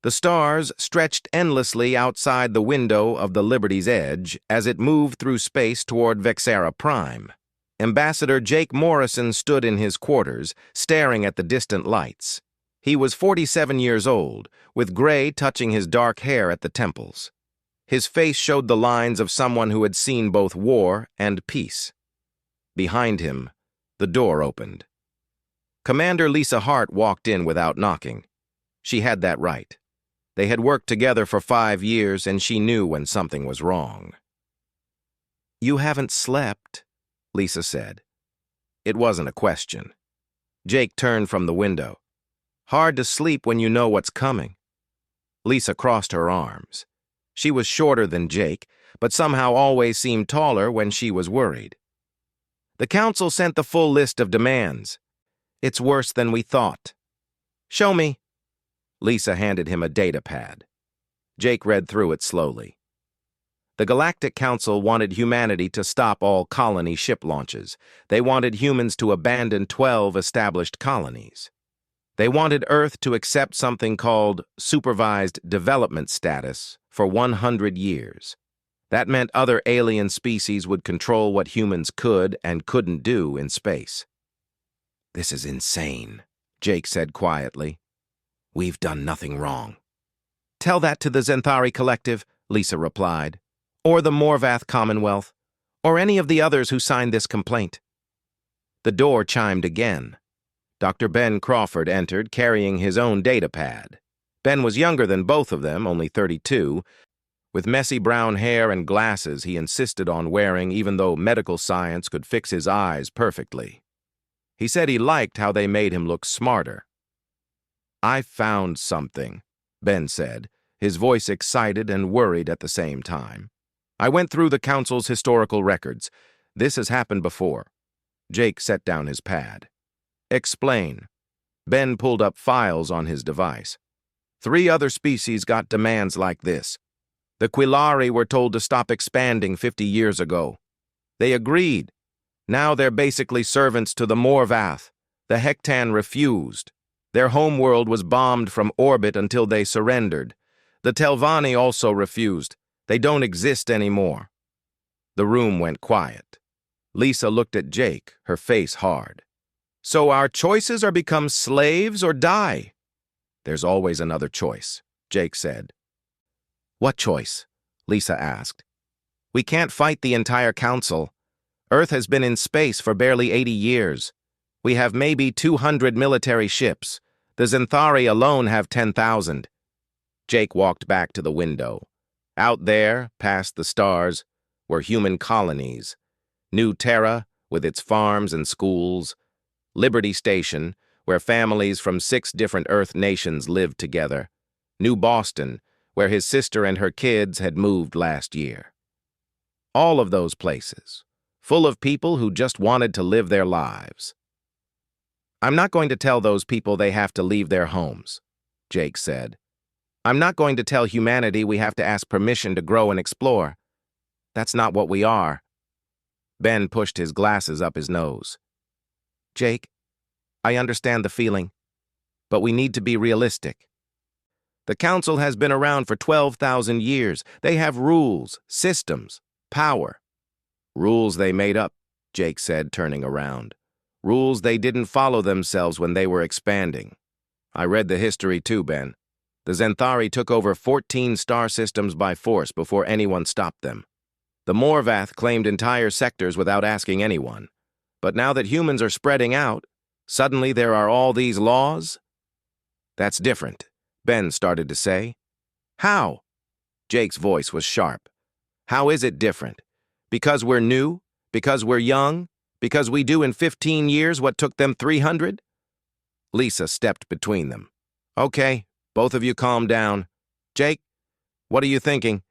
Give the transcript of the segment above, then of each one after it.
The stars stretched endlessly outside the window of the Liberty's Edge as it moved through space toward Vexera Prime. Ambassador Jake Morrison stood in his quarters, staring at the distant lights. He was 47 years old, with gray touching his dark hair at the temples. His face showed the lines of someone who had seen both war and peace. Behind him, the door opened. Commander Lisa Hart walked in without knocking. She had that right. They had worked together for 5 years, and she knew when something was wrong. "You haven't slept," Lisa said. It wasn't a question. Jake turned from the window. "Hard to sleep when you know what's coming." Lisa crossed her arms. She was shorter than Jake, but somehow always seemed taller when she was worried. "The council sent the full list of demands. It's worse than we thought." "Show me." Lisa handed him a data pad. Jake read through it slowly. The Galactic Council wanted humanity to stop all colony ship launches. They wanted humans to abandon 12 established colonies. They wanted Earth to accept something called supervised development status for 100 years. That meant other alien species would control what humans could and couldn't do in space. "This is insane," Jake said quietly. "We've done nothing wrong." "Tell that to the Zenthari Collective," Lisa replied, "or the Morvath Commonwealth, or any of the others who signed this complaint." The door chimed again. Dr. Ben Crawford entered, carrying his own data pad. Ben was younger than both of them, only 32, with messy brown hair and glasses he insisted on wearing even though medical science could fix his eyes perfectly. He said he liked how they made him look smarter. "I found something," Ben said, his voice excited and worried at the same time. "I went through the Council's historical records. This has happened before." Jake set down his pad. "Explain." Ben pulled up files on his device. 3 other species got demands like this. The Quillari were told to stop expanding 50 years ago. They agreed. Now they're basically servants to the Morvath. The Hektan refused. Their homeworld was bombed from orbit until they surrendered. The Telvanni also refused. They don't exist anymore. The room went quiet. Lisa looked at Jake, her face hard. "So our choices are become slaves or die?" "There's always another choice," Jake said. "What choice?" Lisa asked. "We can't fight the entire council. Earth has been in space for barely 80 years. We have maybe 200 military ships. The Zenthari alone have 10,000. Jake walked back to the window. Out there, past the stars, were human colonies. New Terra, with its farms and schools. Liberty Station, where families from 6 different Earth nations lived together. New Boston, where his sister and her kids had moved last year. All of those places, full of people who just wanted to live their lives. "I'm not going to tell those people they have to leave their homes," Jake said. "I'm not going to tell humanity we have to ask permission to grow and explore. That's not what we are." Ben pushed his glasses up his nose. "Jake, I understand the feeling, but we need to be realistic. The Council has been around for 12,000 years. They have rules, systems, power." "Rules they made up," Jake said, turning around. "Rules they didn't follow themselves when they were expanding. I read the history too, Ben. The Zenthari took over 14 star systems by force before anyone stopped them. The Morvath claimed entire sectors without asking anyone. But now that humans are spreading out, suddenly there are all these laws?" "That's different," Ben started to say. "How?" Jake's voice was sharp. "How is it different? Because we're new? Because we're young? Because we do in 15 years what took them 300? Lisa stepped between them. "Okay, both of you calm down. Jake, what are you thinking?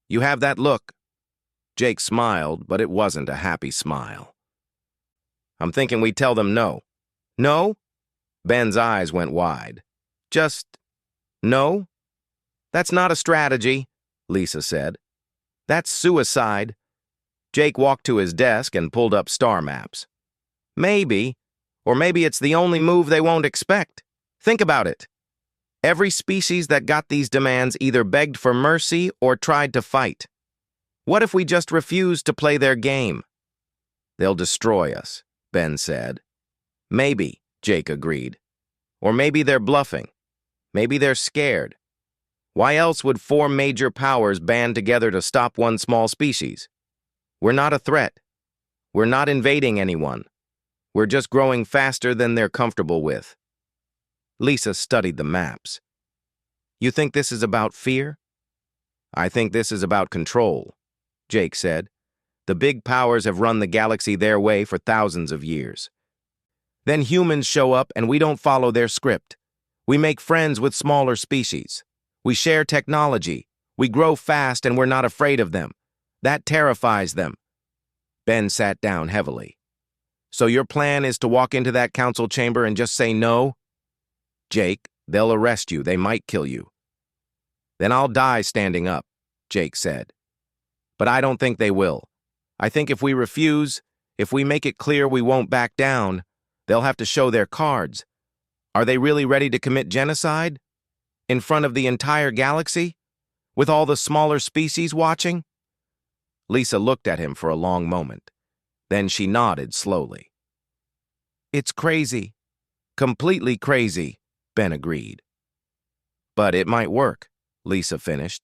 You have that look." Jake smiled, but it wasn't a happy smile. "I'm thinking we tell them no." "No?" Ben's eyes went wide. "Just no?" "That's not a strategy," Lisa said. "That's suicide." Jake walked to his desk and pulled up star maps. "Maybe. Or maybe it's the only move they won't expect. Think about it. Every species that got these demands either begged for mercy or tried to fight. What if we just refused to play their game? They'll destroy us, Ben said. Maybe, Jake agreed. Or maybe they're bluffing. Maybe they're scared. Why else would four major powers band together to stop one small species? We're not a threat. We're not invading anyone. We're just growing faster than they're comfortable with. Lisa studied the maps. You think this is about fear? I think this is about control, Jake said. The big powers have run the galaxy their way for thousands of years. Then humans show up and we don't follow their script. We make friends with smaller species. We share technology. We grow fast and we're not afraid of them. That terrifies them. Ben sat down heavily. So your plan is to walk into that council chamber and just say no? Jake, they'll arrest you. They might kill you. Then I'll die standing up, Jake said. But I don't think they will. I think if we refuse, if we make it clear we won't back down, they'll have to show their cards. Are they really ready to commit genocide? In front of the entire galaxy? With all the smaller species watching? Lisa looked at him for a long moment. Then she nodded slowly. It's crazy. Completely crazy, Ben agreed. But it might work, Lisa finished.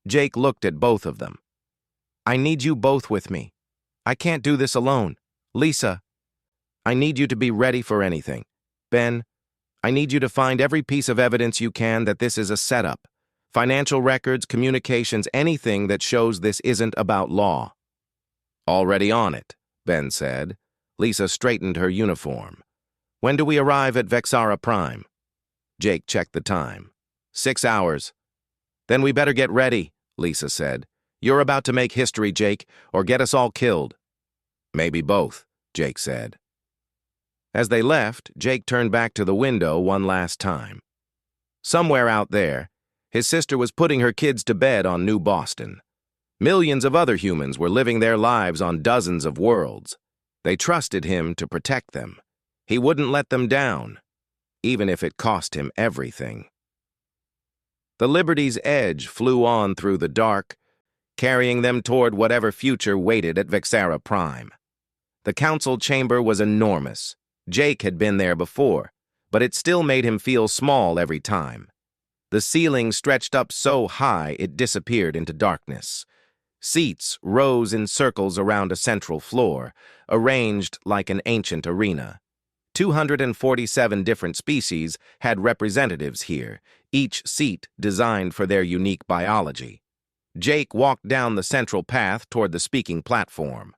Jake looked at both of them. I need you both with me. I can't do this alone. Lisa, I need you to be ready for anything. Ben, I need you to find every piece of evidence you can that this is a setup. Financial records, communications, anything that shows this isn't about law. Already on it, Ben said. Lisa straightened her uniform. When do we arrive at Vexara Prime? Jake checked the time. 6 hours. Then we better get ready, Lisa said. You're about to make history, Jake, or get us all killed. Maybe both, Jake said. As they left, Jake turned back to the window one last time. Somewhere out there, his sister was putting her kids to bed on New Boston. Millions of other humans were living their lives on dozens of worlds. They trusted him to protect them. He wouldn't let them down, even if it cost him everything. The Liberty's Edge flew on through the dark, carrying them toward whatever future waited at Vexara Prime. The council chamber was enormous. Jake had been there before, but it still made him feel small every time. The ceiling stretched up so high it disappeared into darkness. Seats rose in circles around a central floor, arranged like an ancient arena. 247 different species had representatives here, each seat designed for their unique biology. Jake walked down the central path toward the speaking platform.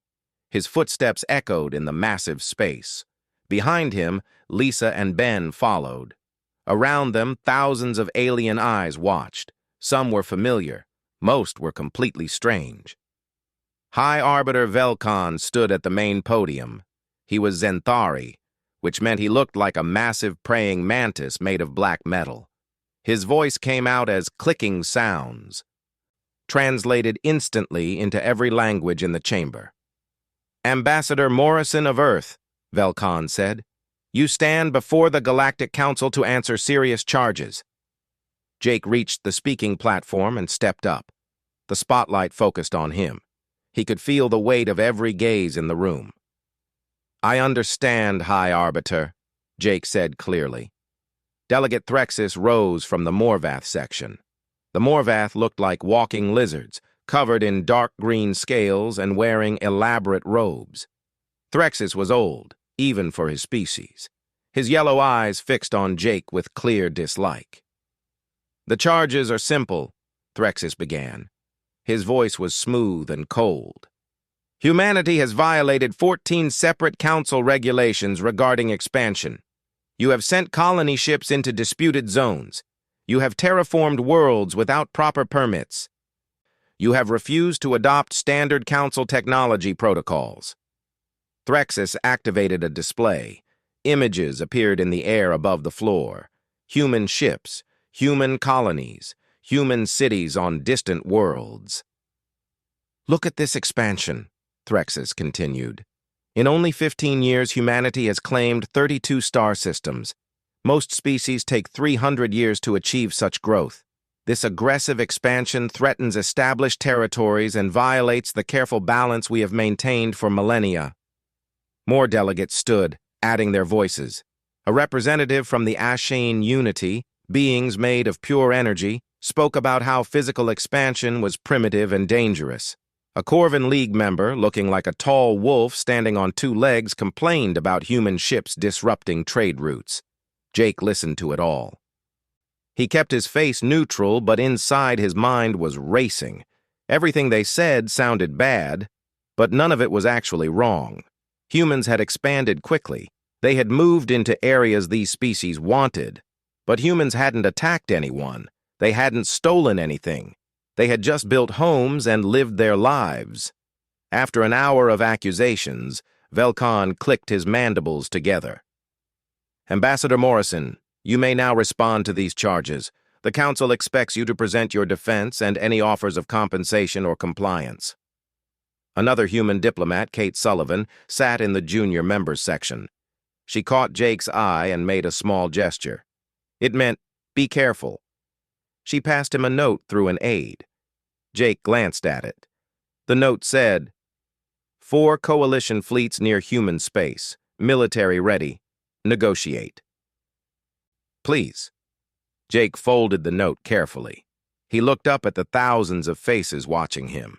His footsteps echoed in the massive space. Behind him, Lisa and Ben followed. Around them, thousands of alien eyes watched. Some were familiar. Most were completely strange. High Arbiter Velkan stood at the main podium. He was Zenthari, which meant he looked like a massive praying mantis made of black metal. His voice came out as clicking sounds, translated instantly into every language in the chamber. Ambassador Morrison of Earth, Velkan said, you stand before the Galactic Council to answer serious charges. Jake reached the speaking platform and stepped up. The spotlight focused on him. He could feel the weight of every gaze in the room. I understand, High Arbiter, Jake said clearly. Delegate Threxis rose from the Morvath section. The Morvath looked like walking lizards, covered in dark green scales and wearing elaborate robes. Threxis was old, even for his species. His yellow eyes fixed on Jake with clear dislike. The charges are simple, Threxis began. His voice was smooth and cold. Humanity has violated 14 separate council regulations regarding expansion. You have sent colony ships into disputed zones. You have terraformed worlds without proper permits. You have refused to adopt standard council technology protocols. Threxis activated a display. Images appeared in the air above the floor. Human ships, human colonies, human cities on distant worlds. Look at this expansion, Threxis continued. In only 15 years, humanity has claimed 32 star systems. Most species take 300 years to achieve such growth. This aggressive expansion threatens established territories and violates the careful balance we have maintained for millennia. More delegates stood, adding their voices. A representative from the Ashane Unity, beings made of pure energy, spoke about how physical expansion was primitive and dangerous. A Corvin League member, looking like a tall wolf standing on two legs, complained about human ships disrupting trade routes. Jake listened to it all. He kept his face neutral, but inside his mind was racing. Everything they said sounded bad, but none of it was actually wrong. Humans had expanded quickly. They had moved into areas these species wanted. But humans hadn't attacked anyone. They hadn't stolen anything. They had just built homes and lived their lives. After an hour of accusations, Velkan clicked his mandibles together. Ambassador Morrison, you may now respond to these charges. The Council expects you to present your defense and any offers of compensation or compliance. Another human diplomat, Kate Sullivan, sat in the junior members section. She caught Jake's eye and made a small gesture. It meant, be careful. She passed him a note through an aide. Jake glanced at it. The note said, 4 coalition fleets near human space, military ready, negotiate. Please. Jake folded the note carefully. He looked up at the thousands of faces watching him.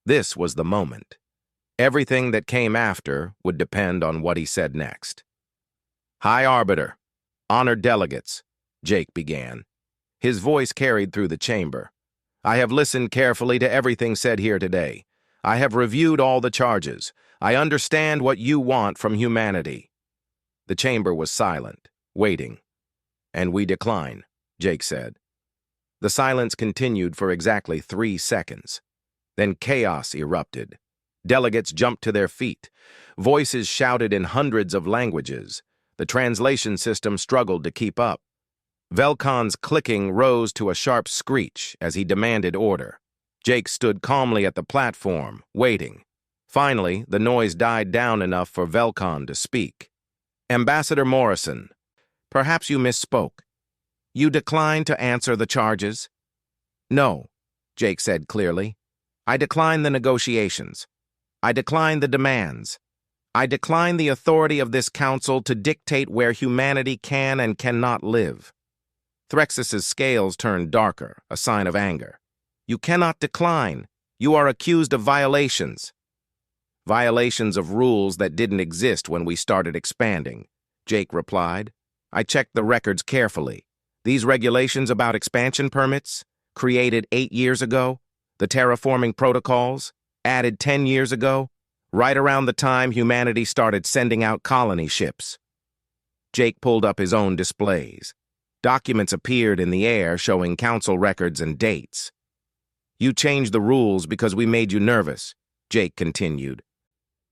This was the moment. Everything that came after would depend on what he said next. High Arbiter, honored delegates, Jake began. His voice carried through the chamber. I have listened carefully to everything said here today. I have reviewed all the charges. I understand what you want from humanity. The chamber was silent, waiting. And we decline, Jake said. The silence continued for exactly 3 seconds. Then chaos erupted. Delegates jumped to their feet. Voices shouted in hundreds of languages. The translation system struggled to keep up. Velkan's clicking rose to a sharp screech as he demanded order. Jake stood calmly at the platform, waiting. Finally, the noise died down enough for Velkan to speak. Ambassador Morrison, perhaps you misspoke. You declined to answer the charges? No, Jake said clearly. I decline the negotiations. I decline the demands. I decline the authority of this council to dictate where humanity can and cannot live. Threxus's scales turned darker, a sign of anger. You cannot decline. You are accused of violations. Violations of rules that didn't exist when we started expanding, Jake replied. I checked the records carefully. These regulations about expansion permits, created 8 years ago, the terraforming protocols, added 10 years ago, right around the time humanity started sending out colony ships. Jake pulled up his own displays. Documents appeared in the air showing council records and dates. You changed the rules because we made you nervous, Jake continued.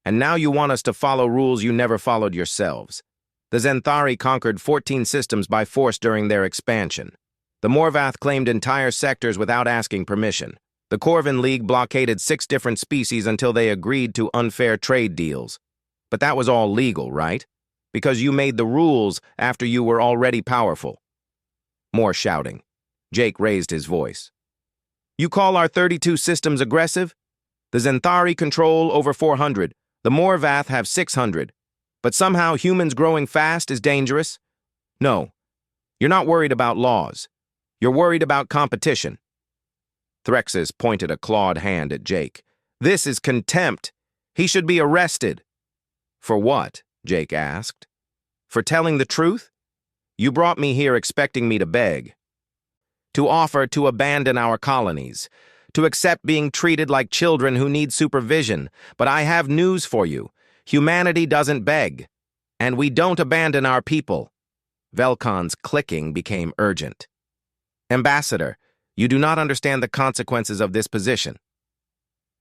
And now you want us to follow rules you never followed yourselves. The Zenthari conquered 14 systems by force during their expansion. The Morvath claimed entire sectors without asking permission. The Corvin League blockaded 6 different species until they agreed to unfair trade deals. But that was all legal, right? Because you made the rules after you were already powerful. More shouting. Jake raised his voice. You call our 32 systems aggressive? The Zenthari control over 400. The Morvath have 600. But somehow humans growing fast is dangerous? No. You're not worried about laws. You're worried about competition. Threxus pointed a clawed hand at Jake. This is contempt. He should be arrested. For what? Jake asked. For telling the truth? You brought me here expecting me to beg. To offer to abandon our colonies. To accept being treated like children who need supervision. But I have news for you. Humanity doesn't beg. And we don't abandon our people. Velkan's clicking became urgent. Ambassador, you do not understand the consequences of this position.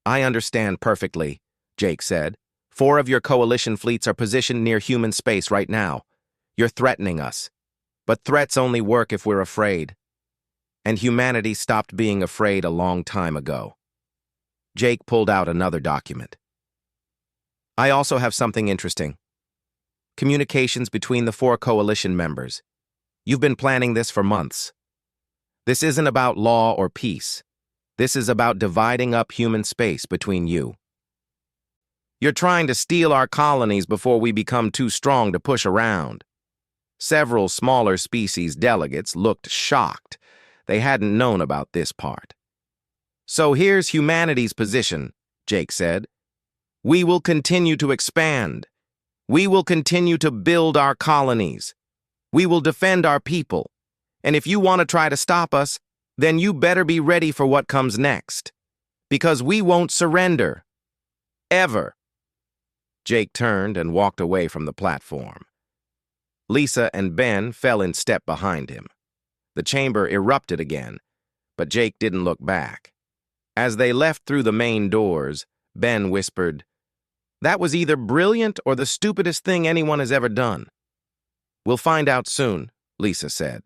I understand perfectly, Jake said. 4 of your coalition fleets are positioned near human space right now. You're threatening us. But threats only work if we're afraid. And humanity stopped being afraid a long time ago. Jake pulled out another document. I also have something interesting. Communications between the 4 coalition members. You've been planning this for months. This isn't about law or peace. This is about dividing up human space between you. You're trying to steal our colonies before we become too strong to push around. Several smaller species delegates looked shocked. They hadn't known about this part. So here's humanity's position, Jake said. We will continue to expand. We will continue to build our colonies. We will defend our people. And if you want to try to stop us, then you better be ready for what comes next. Because we won't surrender. Ever. Jake turned and walked away from the platform. Lisa and Ben fell in step behind him. The chamber erupted again, but Jake didn't look back. As they left through the main doors, Ben whispered, "That was either brilliant or the stupidest thing anyone has ever done." "We'll find out soon," Lisa said.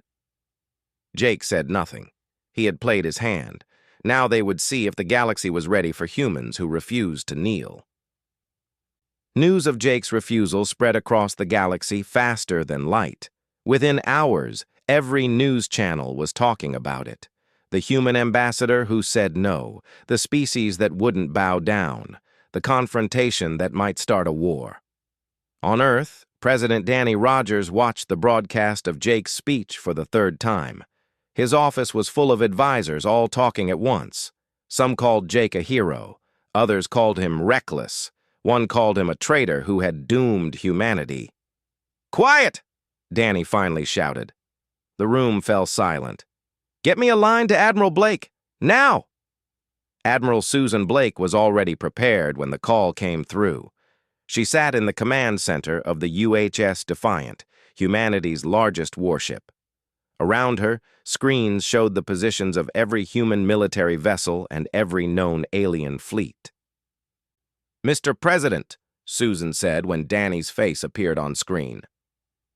Jake said nothing. He had played his hand. Now they would see if the galaxy was ready for humans who refused to kneel. News of Jake's refusal spread across the galaxy faster than light. Within hours, every news channel was talking about it. The human ambassador who said no, the species that wouldn't bow down, the confrontation that might start a war. On Earth, President Danny Rogers watched the broadcast of Jake's speech for the third time. His office was full of advisors, all talking at once. Some called Jake a hero. Others called him reckless. One called him a traitor who had doomed humanity. "Quiet!" Danny finally shouted. The room fell silent. "Get me a line to Admiral Blake, now!" Admiral Susan Blake was already prepared when the call came through. She sat in the command center of the UHS Defiant, humanity's largest warship. Around her, screens showed the positions of every human military vessel and every known alien fleet. "Mr. President," Susan said when Danny's face appeared on screen.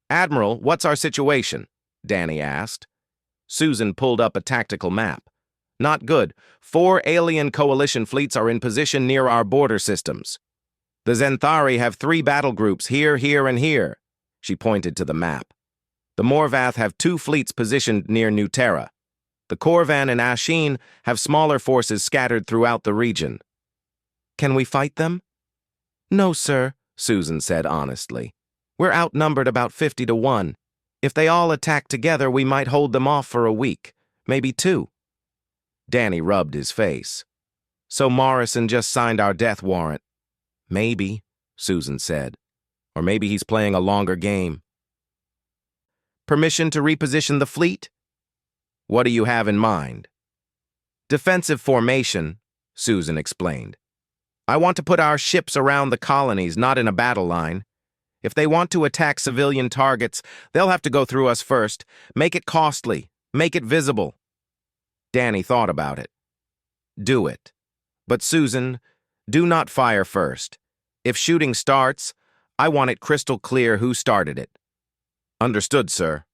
"Admiral, what's our situation?" Danny asked. Susan pulled up a tactical map. "Not good. 4 alien coalition fleets are in position near our border systems. The Zenthari have 3 battle groups here, here, and here." She pointed to the map. "The Morvath have 2 fleets positioned near New Terra. The Corvan and Ashin have smaller forces scattered throughout the region." "Can we fight them?" "No, sir," Susan said honestly. "We're outnumbered about 50 to 1. If they all attack together, we might hold them off for a week, maybe 2. Danny rubbed his face. "So Morrison just signed our death warrant." "Maybe," Susan said. "Or maybe he's playing a longer game." "Permission to reposition the fleet?" "What do you have in mind?" "Defensive formation," Susan explained. "I want to put our ships around the colonies, not in a battle line. If they want to attack civilian targets, they'll have to go through us first. Make it costly. Make it visible." Danny thought about it. "Do it. But Susan, do not fire first. If shooting starts, I want it crystal clear who started it." "Understood, sir."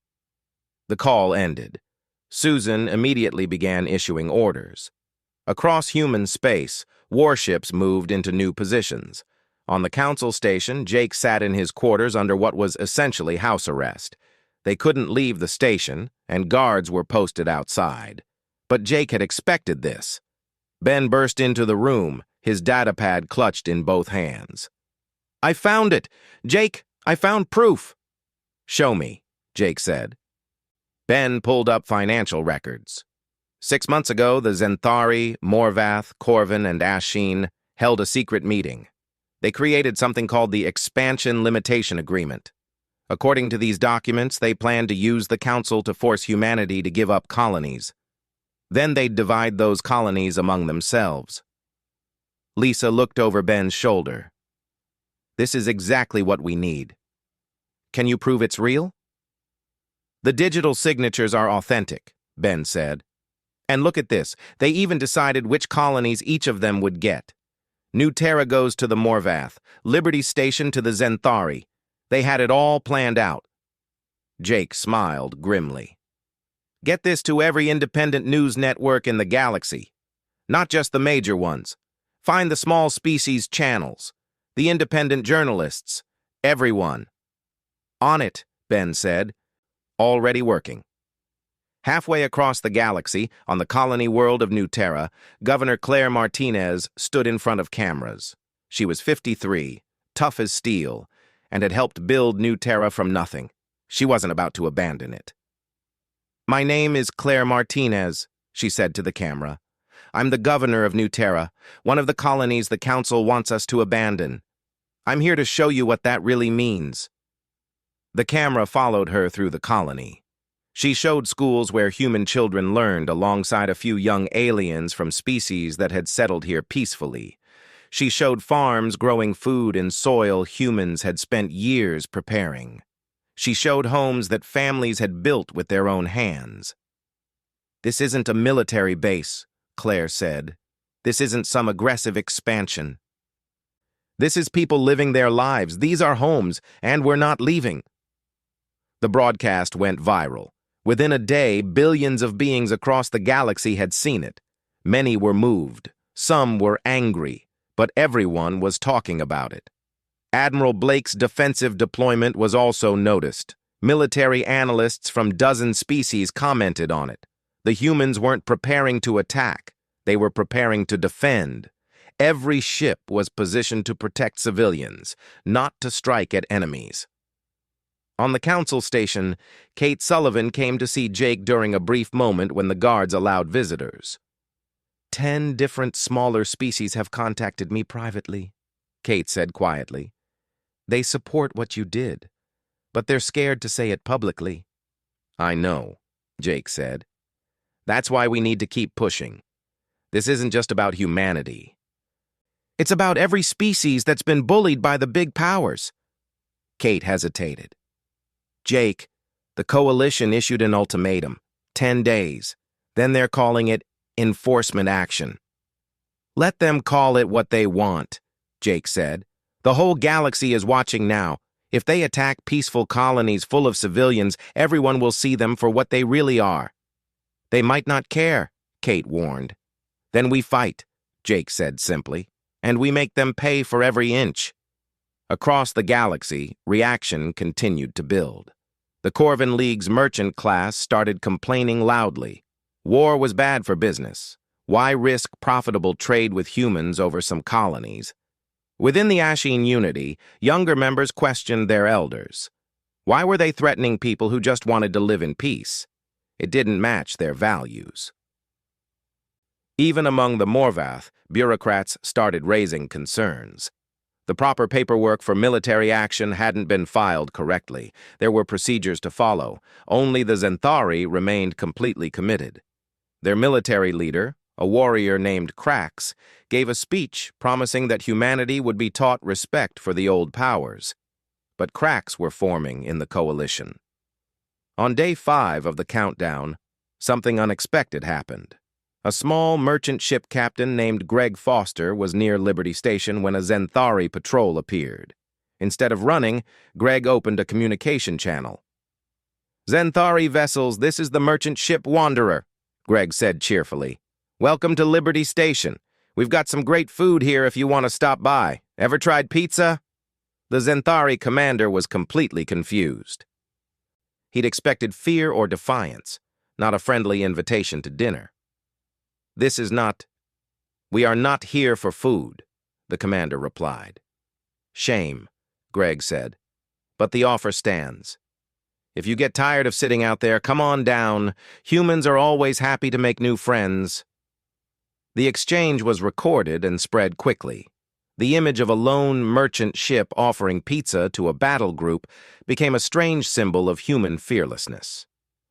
The call ended. Susan immediately began issuing orders. Across human space, warships moved into new positions. On the council station, Jake sat in his quarters under what was essentially house arrest. They couldn't leave the station, and guards were posted outside. But Jake had expected this. Ben burst into the room, his datapad clutched in both hands. "I found it! Jake, I found proof!" "Show me," Jake said. Ben pulled up financial records. 6 months ago, the Zenthari, Morvath, Corvan, and Ashin held a secret meeting. They created something called the Expansion Limitation Agreement. According to these documents, they planned to use the Council to force humanity to give up colonies. Then they'd divide those colonies among themselves. Lisa looked over Ben's shoulder. "This is exactly what we need. Can you prove it's real?" "The digital signatures are authentic," Ben said. "And look at this. They even decided which colonies each of them would get. New Terra goes to the Morvath, Liberty Station to the Zenthari. They had it all planned out." Jake smiled grimly. "Get this to every independent news network in the galaxy. Not just the major ones. Find the small species channels, the independent journalists, everyone." "On it," Ben said. already working. Halfway across the galaxy, on the colony world of New Terra, Governor Claire Martinez stood in front of cameras. She was 53, tough as steel, and had helped build New Terra from nothing. She wasn't about to abandon it. "My name is Claire Martinez," she said to the camera. "I'm the governor of New Terra, one of the colonies the council wants us to abandon. I'm here to show you what that really means." The camera followed her through the colony. She showed schools where human children learned alongside a few young aliens from species that had settled here peacefully. She showed farms growing food in soil humans had spent years preparing. She showed homes that families had built with their own hands. "This isn't a military base," Claire said. "This isn't some aggressive expansion. This is people living their lives. These are homes, and we're not leaving." The broadcast went viral. Within a day, billions of beings across the galaxy had seen it. Many were moved. Some were angry. But everyone was talking about it. Admiral Blake's defensive deployment was also noticed. Military analysts from dozen species commented on it. The humans weren't preparing to attack. They were preparing to defend. Every ship was positioned to protect civilians, not to strike at enemies. On the council station, Kate Sullivan came to see Jake during a brief moment when the guards allowed visitors. 10 different smaller species have contacted me privately," Kate said quietly. "They support what you did, but they're scared to say it publicly." "I know," Jake said. "That's why we need to keep pushing. This isn't just about humanity. It's about every species that's been bullied by the big powers." Kate hesitated. "Jake, the Coalition issued an ultimatum, 10 days. Then they're calling it enforcement action." "Let them call it what they want," Jake said. "The whole galaxy is watching now. If they attack peaceful colonies full of civilians, everyone will see them for what they really are." "They might not care," Kate warned. "Then we fight," Jake said simply, "and we make them pay for every inch." Across the galaxy, reaction continued to build. The Corvin League's merchant class started complaining loudly. War was bad for business. Why risk profitable trade with humans over some colonies? Within the Ashine Unity, younger members questioned their elders. Why were they threatening people who just wanted to live in peace? It didn't match their values. Even among the Morvath, bureaucrats started raising concerns. The proper paperwork for military action hadn't been filed correctly. There were procedures to follow. Only the Zenthari remained completely committed. Their military leader, a warrior named Krax, gave a speech promising that humanity would be taught respect for the old powers. But cracks were forming in the coalition. On day 5 of the countdown, something unexpected happened. A small merchant ship captain named Greg Foster was near Liberty Station when a Zenthari patrol appeared. Instead of running, Greg opened a communication channel. "Zenthari vessels, this is the merchant ship Wanderer," Greg said cheerfully. "Welcome to Liberty Station. We've got some great food here if you want to stop by. Ever tried pizza?" The Zenthari commander was completely confused. He'd expected fear or defiance, not a friendly invitation to dinner. We are not here for food," the commander replied. "Shame," Greg said, "but the offer stands. If you get tired of sitting out there, come on down. Humans are always happy to make new friends." The exchange was recorded and spread quickly. The image of a lone merchant ship offering pizza to a battle group became a strange symbol of human fearlessness.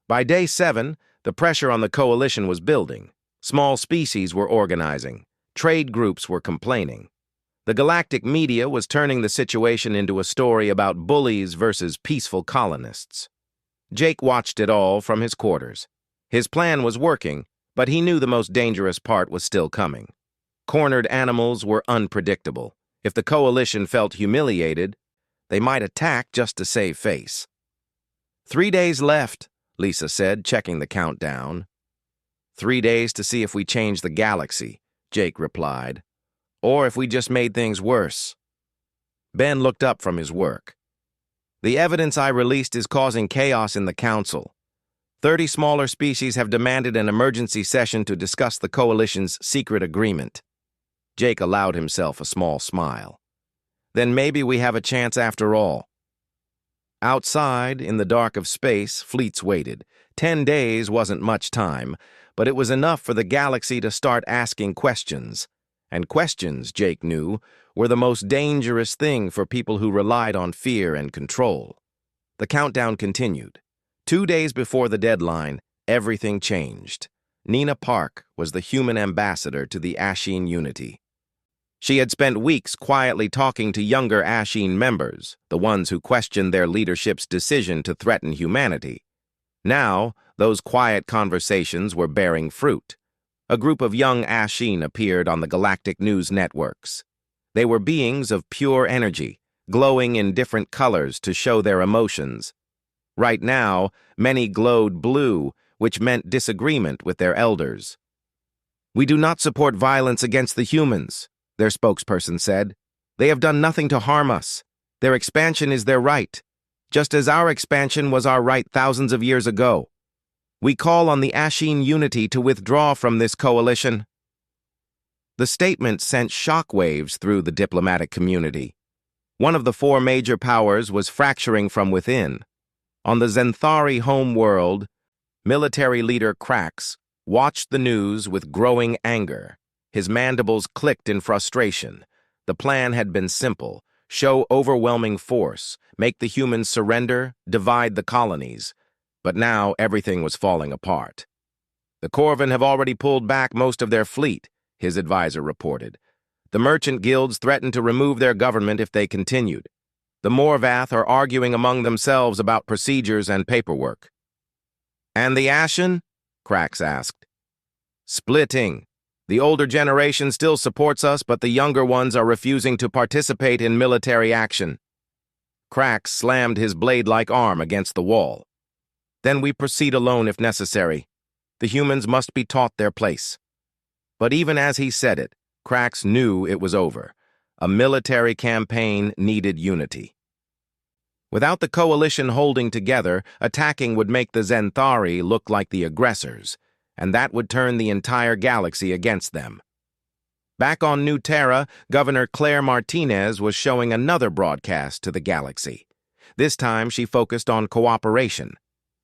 By day 7, the pressure on the coalition was building. Small species were organizing. Trade groups were complaining. The galactic media was turning the situation into a story about bullies versus peaceful colonists. Jake watched it all from his quarters. His plan was working, but he knew the most dangerous part was still coming. Cornered animals were unpredictable. If the coalition felt humiliated, they might attack just to save face. 3 days left, Lisa said, checking the countdown. 3 days to see if we change the galaxy, Jake replied. Or if we just made things worse. Ben looked up from his work. The evidence I released is causing chaos in the Council. 30 smaller species have demanded an emergency session to discuss the Coalition's secret agreement. Jake allowed himself a small smile. Then maybe we have a chance after all. Outside, in the dark of space, fleets waited. 10 days wasn't much time, but it was enough for the galaxy to start asking questions. And questions, Jake knew, were the most dangerous thing for people who relied on fear and control. The countdown continued. 2 days before the deadline, everything changed. Nina Park was the human ambassador to the Asheen Unity. She had spent weeks quietly talking to younger Asheen members, the ones who questioned their leadership's decision to threaten humanity. Now, those quiet conversations were bearing fruit. A group of young Asheen appeared on the galactic news networks. They were beings of pure energy, glowing in different colors to show their emotions. Right now, many glowed blue, which meant disagreement with their elders. "We do not support violence against the humans," their spokesperson said. "They have done nothing to harm us. Their expansion is their right, just as our expansion was our right thousands of years ago. We call on the Asheen Unity to withdraw from this coalition." The statement sent shockwaves through the diplomatic community. One of the 4 major powers was fracturing from within. On the Zenthari home world, military leader Krax watched the news with growing anger. His mandibles clicked in frustration. The plan had been simple: show overwhelming force, make the humans surrender, divide the colonies. But now everything was falling apart. "The Corvin have already pulled back most of their fleet," his advisor reported. "The merchant guilds threatened to remove their government if they continued. The Morvath are arguing among themselves about procedures and paperwork." "And the Ashen?" Krax asked. "Splitting. The older generation still supports us, but the younger ones are refusing to participate in military action." Krax slammed his blade-like arm against the wall. "Then we proceed alone if necessary. The humans must be taught their place." But even as he said it, Krax knew it was over. A military campaign needed unity. Without the coalition holding together, attacking would make the Zenthari look like the aggressors, and that would turn the entire galaxy against them. Back on New Terra, Governor Claire Martinez was showing another broadcast to the galaxy. This time she focused on cooperation.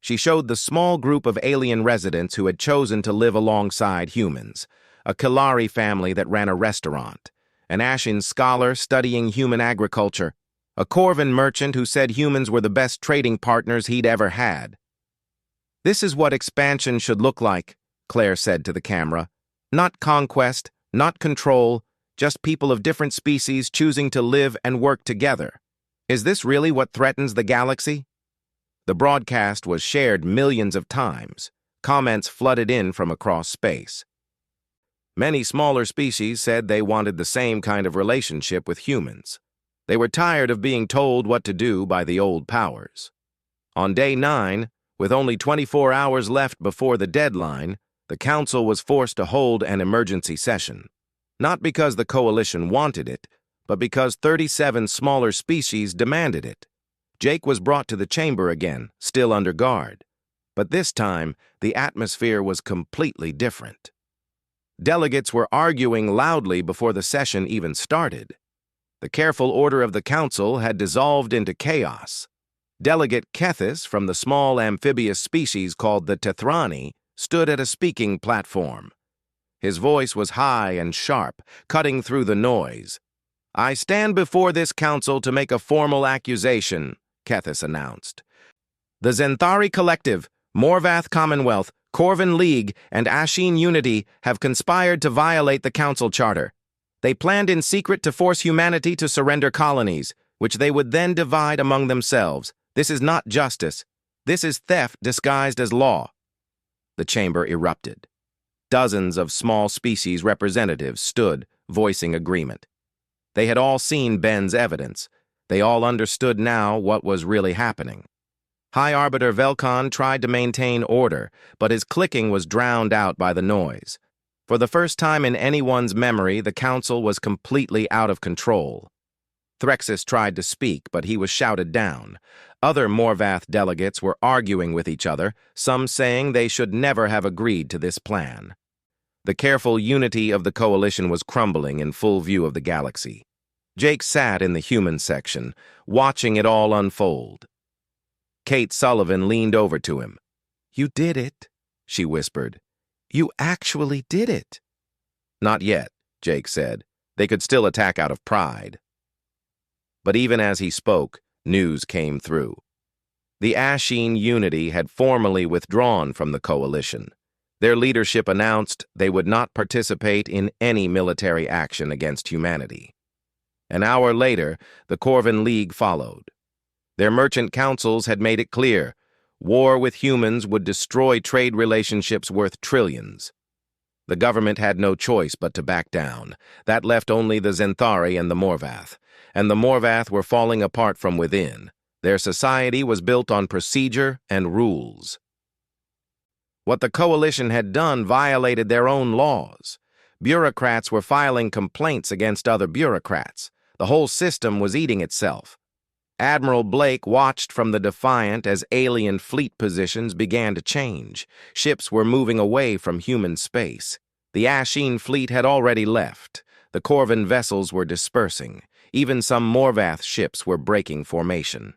She showed the small group of alien residents who had chosen to live alongside humans, a Kilari family that ran a restaurant, an Ashen scholar studying human agriculture, a Corvin merchant who said humans were the best trading partners he'd ever had. "This is what expansion should look like," Claire said to the camera. "Not conquest, not control, just people of different species choosing to live and work together. Is this really what threatens the galaxy?" The broadcast was shared millions of times. Comments flooded in from across space. Many smaller species said they wanted the same kind of relationship with humans. They were tired of being told what to do by the old powers. On day 9, with only 24 hours left before the deadline, the Council was forced to hold an emergency session. Not because the Coalition wanted it, but because 37 smaller species demanded it. Jake was brought to the chamber again, still under guard. But this time, the atmosphere was completely different. Delegates were arguing loudly before the session even started. The careful order of the Council had dissolved into chaos. Delegate Kethis from the small amphibious species called the Tethrani stood at a speaking platform. His voice was high and sharp, cutting through the noise. "I stand before this council to make a formal accusation," Kethis announced. "The Zenthari Collective, Morvath Commonwealth, Corvin League, and Asheen Unity have conspired to violate the council charter. They planned in secret to force humanity to surrender colonies, which they would then divide among themselves. This is not justice. This is theft disguised as law." The chamber erupted. Dozens of small species representatives stood, voicing agreement. They had all seen Ben's evidence. They all understood now what was really happening. High Arbiter Velkon tried to maintain order, but his clicking was drowned out by the noise. For the first time in anyone's memory, the council was completely out of control. Threxus tried to speak, but he was shouted down. Other Morvath delegates were arguing with each other, some saying they should never have agreed to this plan. The careful unity of the coalition was crumbling in full view of the galaxy. Jake sat in the human section, watching it all unfold. Kate Sullivan leaned over to him. "You did it," she whispered. "You actually did it." "Not yet," Jake said. "They could still attack out of pride." But even as he spoke, news came through. The Asheen Unity had formally withdrawn from the coalition. Their leadership announced they would not participate in any military action against humanity. An hour later, the Corvin League followed. Their merchant councils had made it clear, war with humans would destroy trade relationships worth trillions. The government had no choice but to back down. That left only the Zenthari and the Morvath. And the Morvath were falling apart from within. Their society was built on procedure and rules. What the coalition had done violated their own laws. Bureaucrats were filing complaints against other bureaucrats. The whole system was eating itself. Admiral Blake watched from the Defiant as alien fleet positions began to change. Ships were moving away from human space. The Asheen fleet had already left. The Corvin vessels were dispersing. Even some Morvath ships were breaking formation.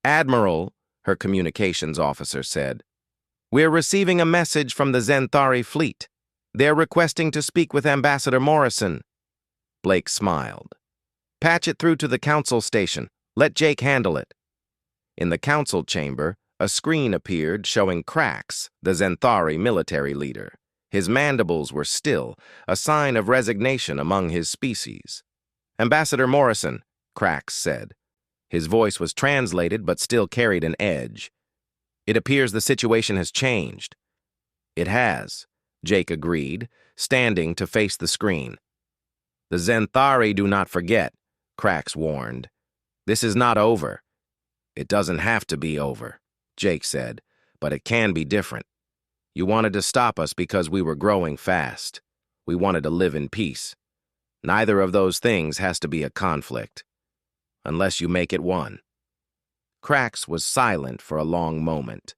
"Admiral," her communications officer said, "we're receiving a message from the Zenthari fleet. They're requesting to speak with Ambassador Morrison." Blake smiled. "Patch it through to the council station. Let Jake handle it." In the council chamber, a screen appeared showing Krax, the Zenthari military leader. His mandibles were still, a sign of resignation among his species. "Ambassador Morrison," Krax said. His voice was translated but still carried an edge. "It appears the situation has changed." "It has," Jake agreed, standing to face the screen. "The Zenthari do not forget," Krax warned. "This is not over." "It doesn't have to be over," Jake said, "but it can be different. You wanted to stop us because we were growing fast. We wanted to live in peace. Neither of those things has to be a conflict, unless you make it one." Krax was silent for a long moment.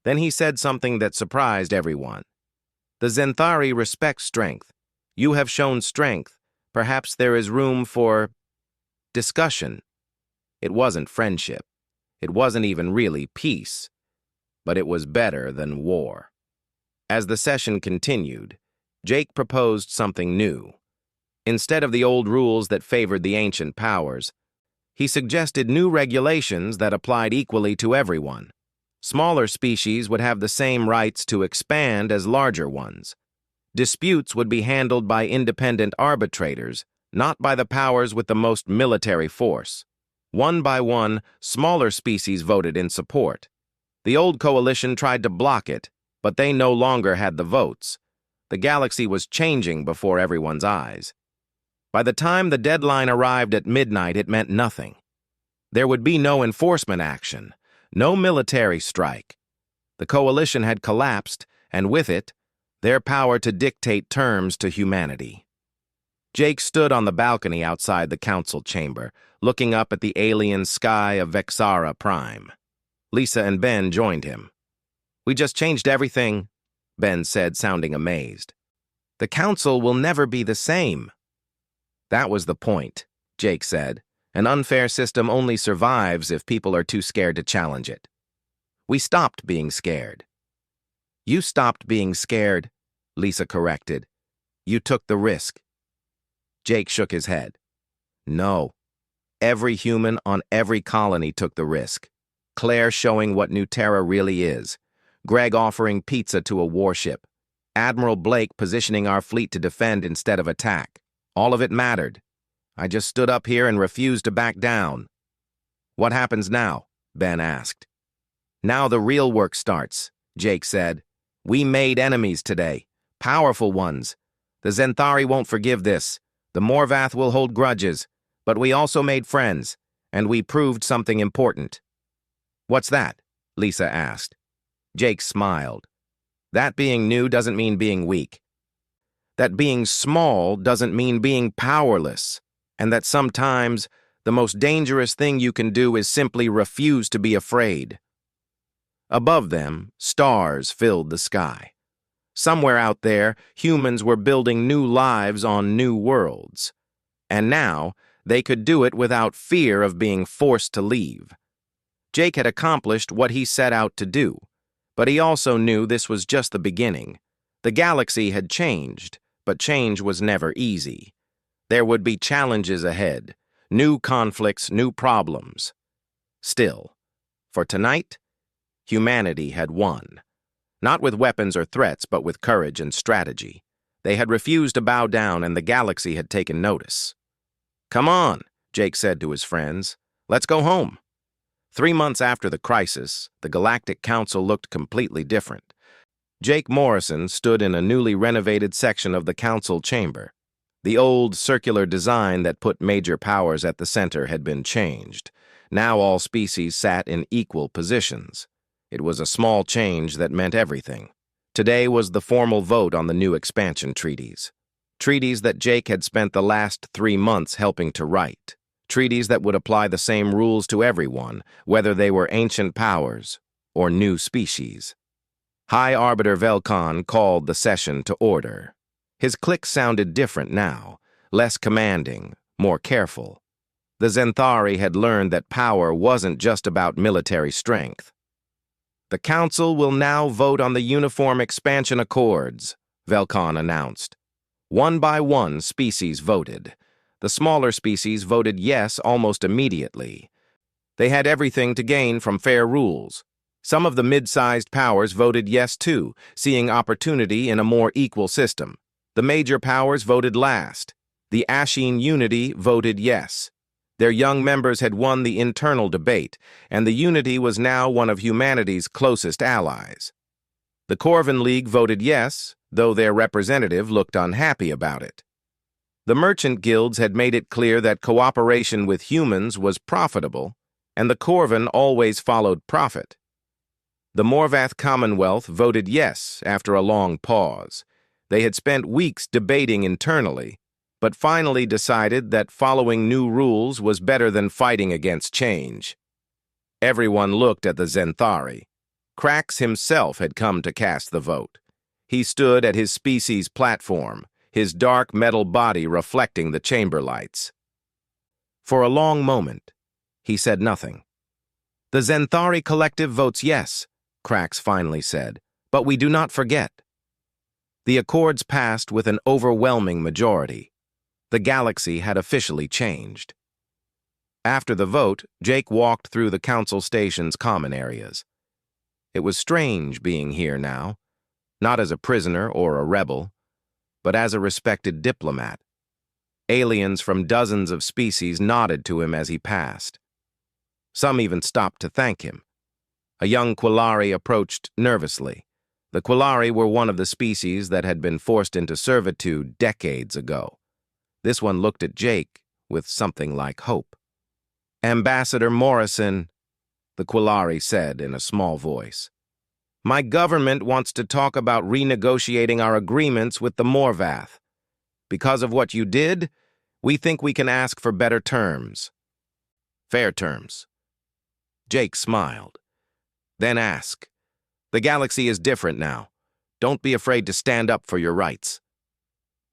Then he said something that surprised everyone. "The Zenthari respect strength. You have shown strength. Perhaps there is room for discussion." It wasn't friendship. It wasn't even really peace. But it was better than war. As the session continued, Jake proposed something new. Instead of the old rules that favored the ancient powers, he suggested new regulations that applied equally to everyone. Smaller species would have the same rights to expand as larger ones. Disputes would be handled by independent arbitrators, not by the powers with the most military force. One by one, smaller species voted in support. The old coalition tried to block it, but they no longer had the votes. The galaxy was changing before everyone's eyes. By the time the deadline arrived at midnight, it meant nothing. There would be no enforcement action, no military strike. The coalition had collapsed, and with it, their power to dictate terms to humanity. Jake stood on the balcony outside the council chamber, looking up at the alien sky of Vexara Prime. Lisa and Ben joined him. "We just changed everything," Ben said, sounding amazed. "The council will never be the same." "That was the point," Jake said. "An unfair system only survives if people are too scared to challenge it." "We stopped being scared." "You stopped being scared," Lisa corrected. "You took the risk." Jake shook his head. "No. Every human on every colony took the risk. Claire showing what New Terra really is. Greg offering pizza to a warship. Admiral Blake positioning our fleet to defend instead of attack. All of it mattered. I just stood up here and refused to back down." "What happens now?" Ben asked. "Now the real work starts," Jake said. "We made enemies today. Powerful ones. The Zenthari won't forgive this. The Morvath will hold grudges. But we also made friends, and we proved something important." "What's that?" Lisa asked. Jake smiled. "That being new doesn't mean being weak. That being small doesn't mean being powerless, and that sometimes The most dangerous thing you can do is simply refuse to be afraid. Above them, stars filled the sky. Somewhere out there, humans were building new lives on new worlds. And now, they could do it without fear of being forced to leave. Jake had accomplished what he set out to do, but he also knew this was just the beginning. The galaxy had changed, but change was never easy. There would be challenges ahead, new conflicts, new problems. Still, for tonight, humanity had won. Not with weapons or threats, but with courage and strategy. They had refused to bow down, and the galaxy had taken notice. "Come on," Jake said to his friends. "Let's go home." 3 months after the crisis, the Galactic Council looked completely different. Jake Morrison stood in a newly renovated section of the council chamber. The old circular design that put major powers at the center had been changed. Now all species sat in equal positions. It was a small change that meant everything. Today was the formal vote on the new expansion treaties. Treaties that Jake had spent the last 3 months helping to write. Treaties that would apply the same rules to everyone, whether they were ancient powers or new species. High Arbiter Velkan called the session to order. His click sounded different now, less commanding, more careful. The Zenthari had learned that power wasn't just about military strength. "The Council will now vote on the Uniform Expansion Accords," Velkan announced. One by one, species voted. The smaller species voted yes almost immediately. They had everything to gain from fair rules. Some of the mid-sized powers voted yes too, seeing opportunity in a more equal system. The major powers voted last. The Ashine Unity voted yes. Their young members had won the internal debate, and the Unity was now one of humanity's closest allies. The Corvin League voted yes, though their representative looked unhappy about it. The merchant guilds had made it clear that cooperation with humans was profitable, and the Corvin always followed profit. The Morvath Commonwealth voted yes after a long pause. They had spent weeks debating internally, but finally decided that following new rules was better than fighting against change. Everyone looked at the Zenthari. Krax himself had come to cast the vote. He stood at his species' platform, his dark metal body reflecting the chamber lights. For a long moment, he said nothing. "The Zenthari Collective votes yes," Krax finally said, "but we do not forget." The accords passed with an overwhelming majority. The galaxy had officially changed. After the vote, Jake walked through the council station's common areas. It was strange being here now, not as a prisoner or a rebel, but as a respected diplomat. Aliens from dozens of species nodded to him as he passed. Some even stopped to thank him. A young Quillari approached nervously. The Quillari were one of the species that had been forced into servitude decades ago. This one looked at Jake with something like hope. "Ambassador Morrison," the Quillari said in a small voice, "my government wants to talk about renegotiating our agreements with the Morvath. Because of what you did, we think we can ask for better terms." "Fair terms." Jake smiled. "Then ask. The galaxy is different now. Don't be afraid to stand up for your rights."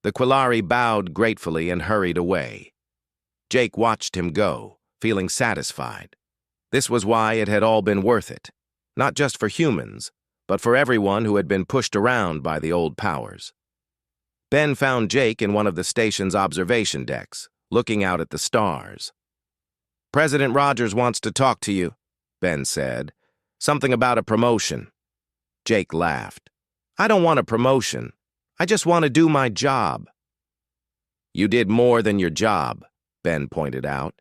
The Quillari bowed gratefully and hurried away. Jake watched him go, feeling satisfied. This was why it had all been worth it, not just for humans, but for everyone who had been pushed around by the old powers. Ben found Jake in one of the station's observation decks, looking out at the stars. "President Rogers wants to talk to you," Ben said. "Something about a promotion." Jake laughed. "I don't want a promotion. I just want to do my job." "You did more than your job," Ben pointed out.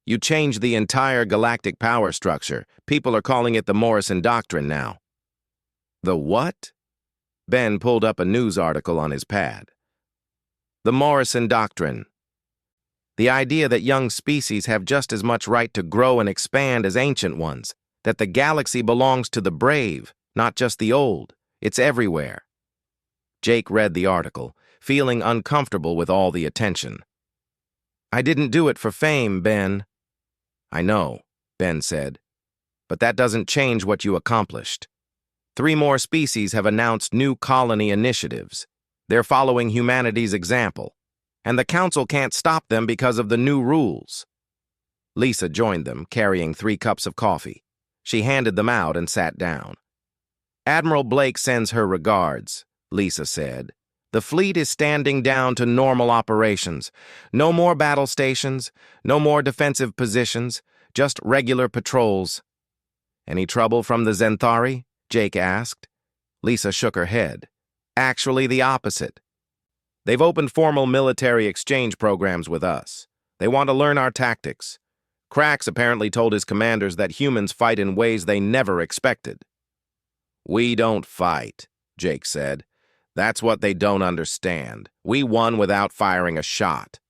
"You changed the entire galactic power structure. People are calling it the Morrison Doctrine now." "The what?" Ben pulled up a news article on his pad. "The Morrison Doctrine. The idea that young species have just as much right to grow and expand as ancient ones, that the galaxy belongs to the brave, not just the old. It's everywhere." Jake read the article, feeling uncomfortable with all the attention. I didn't do it for fame, Ben. I know, Ben said, but that doesn't change what you accomplished. 3 more species have announced new colony initiatives. They're following humanity's example, and the council can't stop them because of the new rules. Lisa joined them, carrying 3 cups of coffee. She handed them out and sat down. Admiral Blake sends her regards, Lisa said. The fleet is standing down to normal operations. No more battle stations, no more defensive positions, just regular patrols. Any trouble from the Zenthari? Jake asked. Lisa shook her head. Actually, the opposite. They've opened formal military exchange programs with us. They want to learn our tactics. Krax apparently told his commanders that humans fight in ways they never expected. We don't fight, Jake said. That's what they don't understand. We won without firing a shot.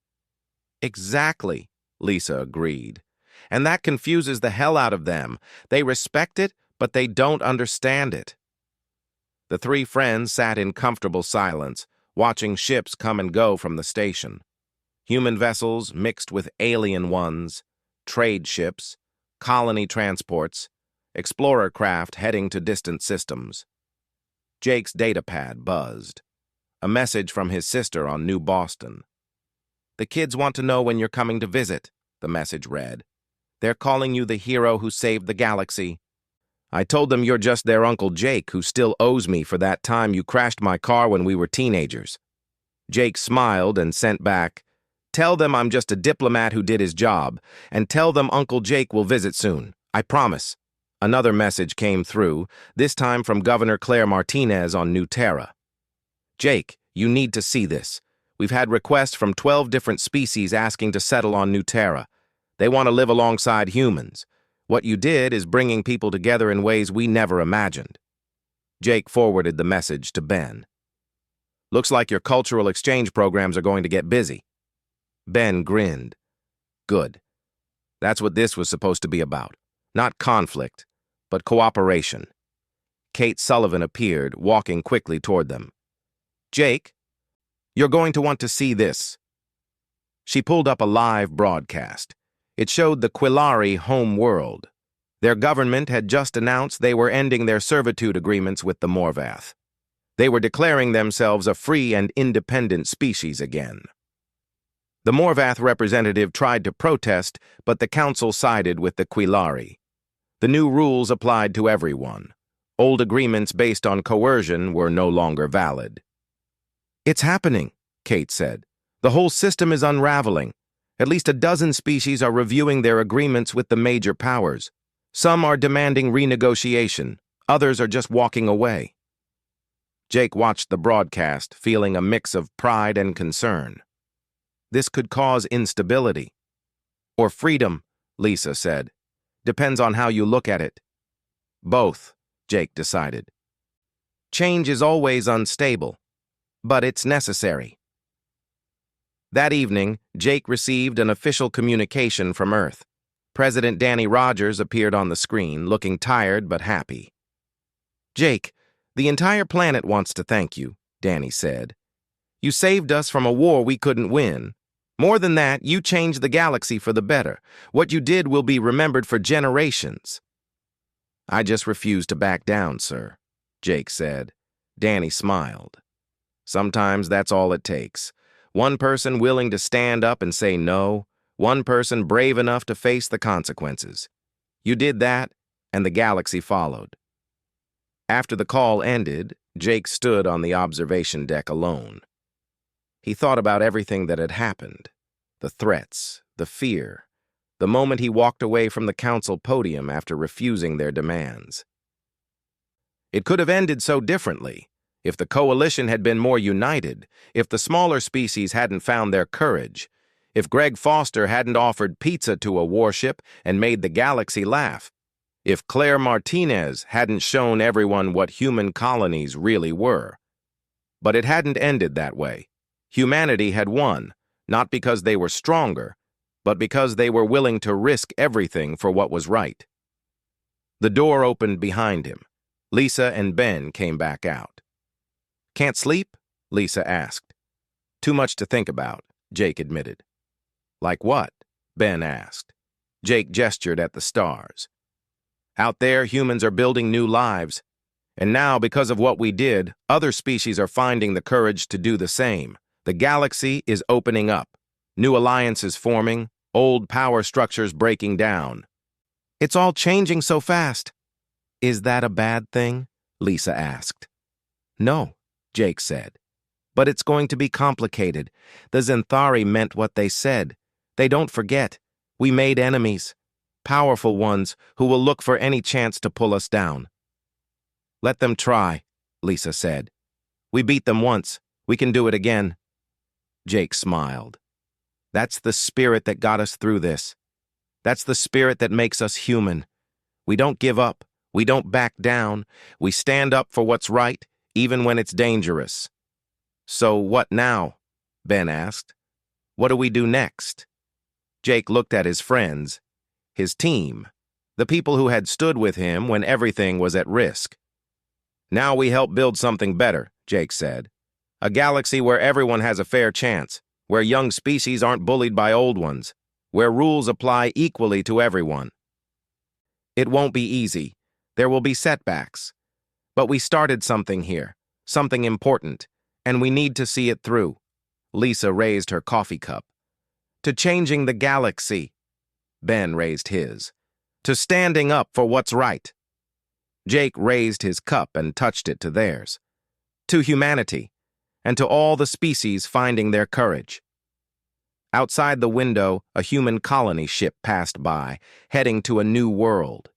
Exactly, Lisa agreed. And that confuses the hell out of them. They respect it, but they don't understand it. The 3 friends sat in comfortable silence, watching ships come and go from the station. Human vessels mixed with alien ones, trade ships, colony transports, explorer craft heading to distant systems. Jake's datapad buzzed. A message from his sister on New Boston. The kids want to know when you're coming to visit, the message read. They're calling you the hero who saved the galaxy. I told them you're just their Uncle Jake who still owes me for that time you crashed my car when we were teenagers. Jake smiled and sent back, tell them I'm just a diplomat who did his job, and tell them Uncle Jake will visit soon. I promise. Another message came through, this time from Governor Claire Martinez on New Terra. Jake, you need to see this. We've had requests from 12 different species asking to settle on New Terra. They want to live alongside humans. What you did is bringing people together in ways we never imagined. Jake forwarded the message to Ben. Looks like your cultural exchange programs are going to get busy. Ben grinned. Good. That's what this was supposed to be about. Not conflict, but cooperation. Kate Sullivan appeared, walking quickly toward them. Jake, you're going to want to see this. She pulled up a live broadcast. It showed the Quillari home world. Their government had just announced they were ending their servitude agreements with the Morvath. They were declaring themselves a free and independent species again. The Morvath representative tried to protest, but the council sided with the Quillari. The new rules applied to everyone. Old agreements based on coercion were no longer valid. It's happening, Kate said. The whole system is unraveling. At least a dozen species are reviewing their agreements with the major powers. Some are demanding renegotiation. Others are just walking away. Jake watched the broadcast, feeling a mix of pride and concern. This could cause instability. Or freedom, Lisa said. Depends on how you look at it. Both, Jake decided. Change is always unstable, but it's necessary. That evening, Jake received an official communication from Earth. President Danny Rogers appeared on the screen, looking tired but happy. Jake, the entire planet wants to thank you, Danny said. You saved us from a war we couldn't win. More than that, you changed the galaxy for the better. What you did will be remembered for generations. I just refuse to back down, sir, Jake said. Danny smiled. Sometimes that's all it takes. One person willing to stand up and say no, one person brave enough to face the consequences. You did that, and the galaxy followed. After the call ended, Jake stood on the observation deck alone. He thought about everything that had happened, the threats, the fear, the moment he walked away from the council podium after refusing their demands. It could have ended so differently. If the coalition had been more united, if the smaller species hadn't found their courage, if Greg Foster hadn't offered pizza to a warship and made the galaxy laugh, if Claire Martinez hadn't shown everyone what human colonies really were. But it hadn't ended that way. Humanity had won, not because they were stronger, but because they were willing to risk everything for what was right. The door opened behind him. Lisa and Ben came back out. Can't sleep? Lisa asked. Too much to think about, Jake admitted. Like what? Ben asked. Jake gestured at the stars. Out there, humans are building new lives. And now, because of what we did, other species are finding the courage to do the same. The galaxy is opening up. New alliances forming, old power structures breaking down. It's all changing so fast. Is that a bad thing? Lisa asked. No, Jake said. But it's going to be complicated. The Zenthari meant what they said. They don't forget. We made enemies. Powerful ones who will look for any chance to pull us down. Let them try, Lisa said. We beat them once. We can do it again. Jake smiled. That's the spirit that got us through this. That's the spirit that makes us human. We don't give up. We don't back down. We stand up for what's right, even when it's dangerous. So what now? Ben asked. What do we do next? Jake looked at his friends, his team, the people who had stood with him when everything was at risk. Now we help build something better, Jake said. A galaxy where everyone has a fair chance, where young species aren't bullied by old ones, where rules apply equally to everyone. It won't be easy. There will be setbacks. But we started something here, something important, and we need to see it through. Lisa raised her coffee cup. To changing the galaxy. Ben raised his. To standing up for what's right. Jake raised his cup and touched it to theirs. To humanity, and to all the species finding their courage. Outside the window, a human colony ship passed by, heading to a new world.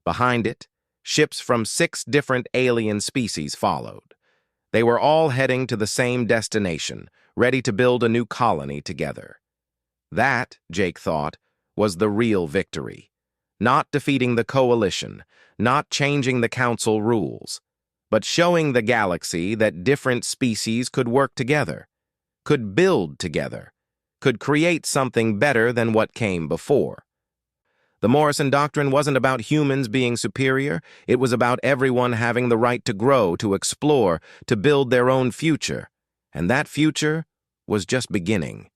Behind it, ships from 6 different alien species followed. They were all heading to the same destination, ready to build a new colony together. That, Jake thought, was the real victory. Not defeating the coalition, not changing the council rules, but showing the galaxy that different species could work together, could build together, could create something better than what came before. The Morrison Doctrine wasn't about humans being superior, it was about everyone having the right to grow, to explore, to build their own future. And that future was just beginning.